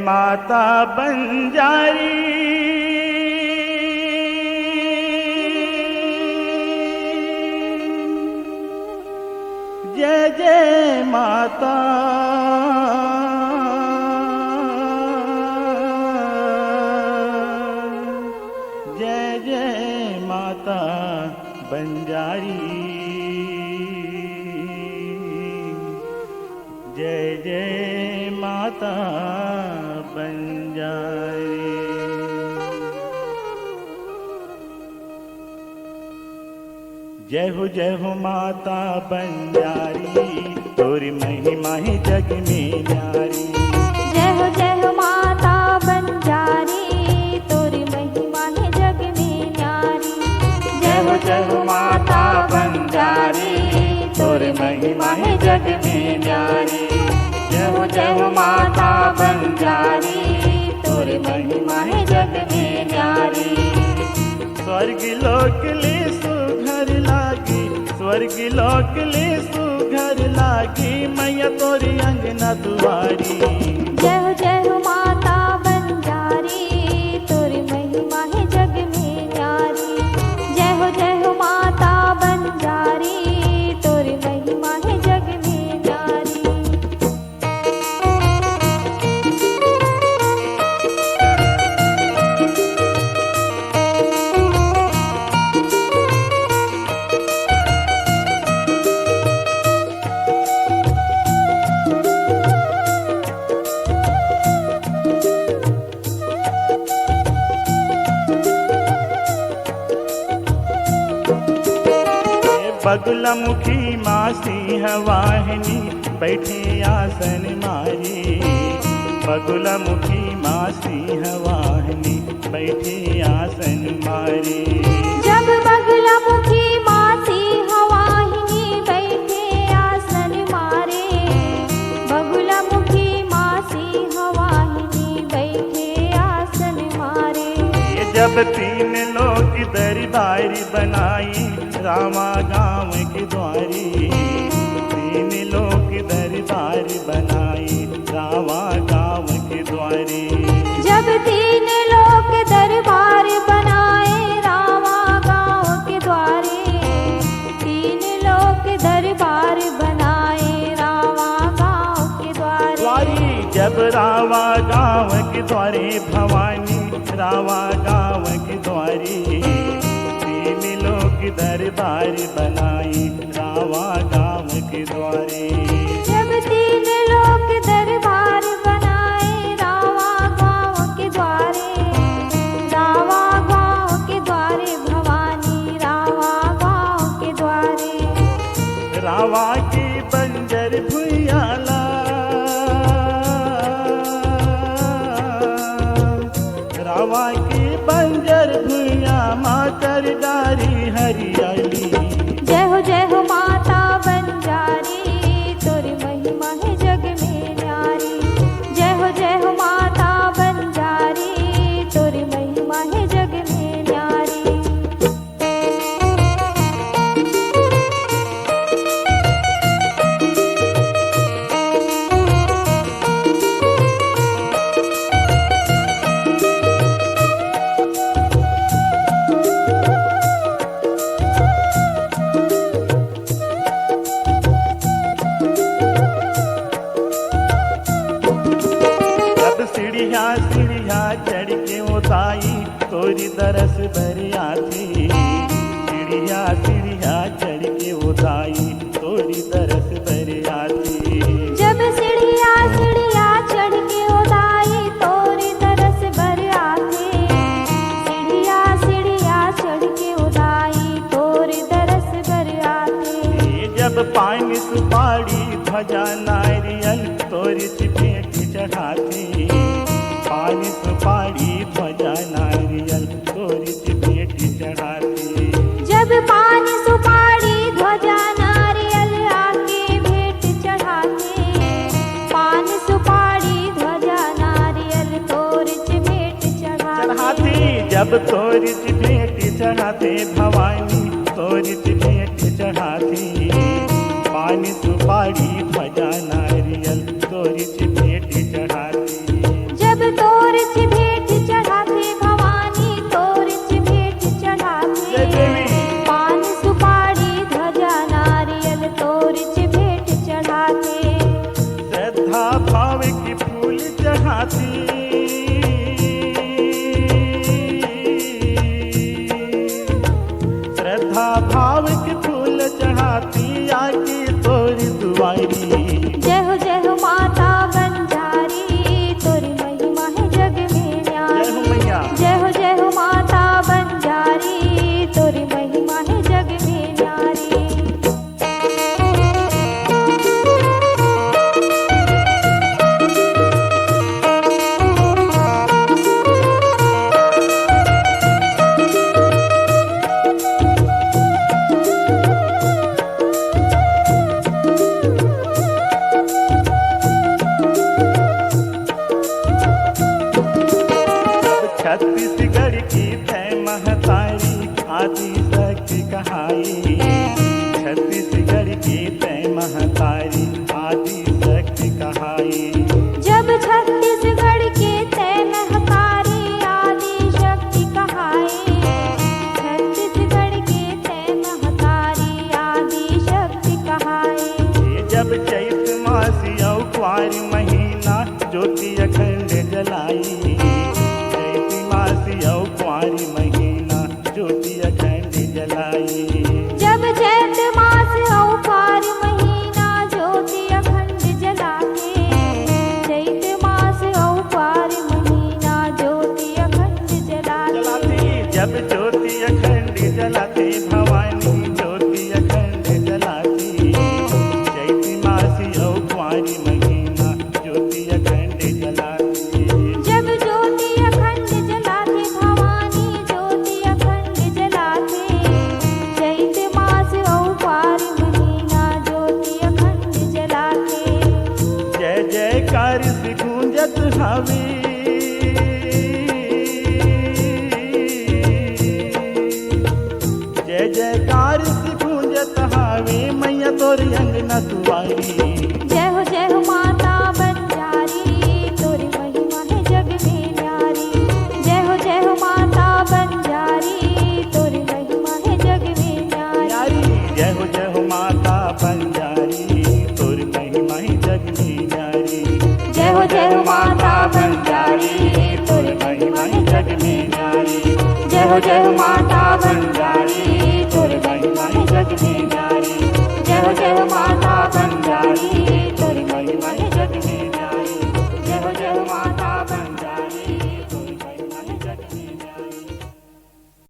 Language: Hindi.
माता बंजारी, जय जय माता जय जय माता बंजारी, जय जय माता बंजारी। जय हो माता बंजारी, तोरी महिमा ही जग में न्यारी। जय हो माता बंजारी, तोरी महिमा है जग में न्यारी। जय हो माता बंजारी, तोरी महिमा है जग में न्यारी। जय हो माता बंजारी, तोरी महिमा है जग में न्यारी। स्वर्ग लोक ले सुघर लागी, स्वर्ग लोक ले सुघर लागी, मैया तोरी अंगना दुआरी। जय हो माता बंजारी, तोरी महिमा है जग में न्यारी। जय हो माता बंजारी, तोरी महिमा है जग में न्यारी। बगुला मुखी माँ सिंह वाहिनी, बैठे आसन मारी। बगुला मुखी माँ सिंह वाहिनी, बैठे आसन मारी। जब बगुला मुखी माँ सिंह वाहिनी, बैठे आसन मारे। बगुला मुखी माँ सिंह वाहिनी, बैठे आसन मारे। जब तीन लोग दरबारी बनाई, रामा गाँव की द्वारी। तीन लोग दरबार बनाई, रामा गाँव की द्वारी। जब तीन लोग दरबार बनाए, रामा गाँव के द्वारे। तीन लोग दरबार बनाए, रामा गाँव के द्वारे। जब रावा गाँव के द्वारे, भवानी रावा गाँव के द्वारी। तीन लोग दरबार बनाई, रावा गाँव के द्वारे। जब तीन लोग दरबार बनाए, रावा गाँव के द्वारे। रावा गाँव के द्वारे, भवानी रावा गाँव के द्वारे। रावा की बंजर भुइयाला, रावा की बंजर भुइया, मातर डारी हरियाली। जय हो माता बंजारी, तोरी महिमा है जग में न्यारी। जय हो माता बंजारी, तोरी महिमा है जग में न्यारी। सीढ़िया चढ़ के उताई, तोरी दरस भरिया थी। सीढ़िया चढ़ के उताई, तोरी दरस भरिया थी। जब सीढ़िया चढ़ के उताई, तोरी दरस भरिया थी। सीढ़िया चढ़ के उताई, तोरी दरस भरिया थी। जब पानी सुपारी ध्वजा नारियल, तोरी भेंट चढ़ाती। पानी सुपारी ध्वजा नारियल, तोरी भेंट चढ़ाती। जब पानी सुपारी ध्वजा नारियल, आके भेंट चढ़ाते। पानी सुपारी ध्वजा नारियल, तोरी भेंट चढ़ाते। जब तोरी भेंट चढ़ाते, भवानी तोरी भेंट चढ़ाती। पानी सुपारी ध्वजा नारियल, तोरी भेंट चढ़ाती। जब भाव के फूल चढ़ाती आके तोरी दुआरी। जय हो माता बंजारी तोरी महिमा है जग में न्यारी। जय हो मैया। जय हो माता बंजारी तोरी महिमा है जग में न्यारी। छत्तीसगढ़ की तय महतारी आदि शक्ति कहाई। छत्तीसगढ़ की तय महतारी आदि शक्ति कहाई। जब छत्तीसगढ़ के तय महतारी आदि शक्ति कहाई। छत्तीसगढ़ के तय महतारी आदि शक्ति कहाई। जब चैत मासी औ कुंवारी महीना ज्योति अखंड जलाई। कुंवारी महीना ज्योति अखंड जलाई। जब चैत मास औ कुंवारी महीना ज्योति अखंड जलाते। चैत मास औ कुंवारी महीना ज्योति अखंड जलाते। जब ज्योति अखंड जलाते भवानी ज्योति अखंड जलाती। चैत मासी औ कुंवारी महीना ज्योति अखंड जलाती। जब ज्योति अखंड जलाते भवानी ज्योति अखंड जलाते। चैत मास औ कुंवारी महीना ज्योति अखंड जलाते। जय जयकार से गूंजत हवे। जय जयकार से गूंजत हवे मैया तोरी अंगना दुआरी। जय हो माता बंजारी तोरी महिमा है जग में न्यारी। जय हो माता बंजारी तोरी महिमा है जग में न्यारी। जय हो माता बंजारी तोरी महिमा है जग में न्यारी। जय हो माता बंजारी तोरी महिमा है जग में न्यारी। जय हो माता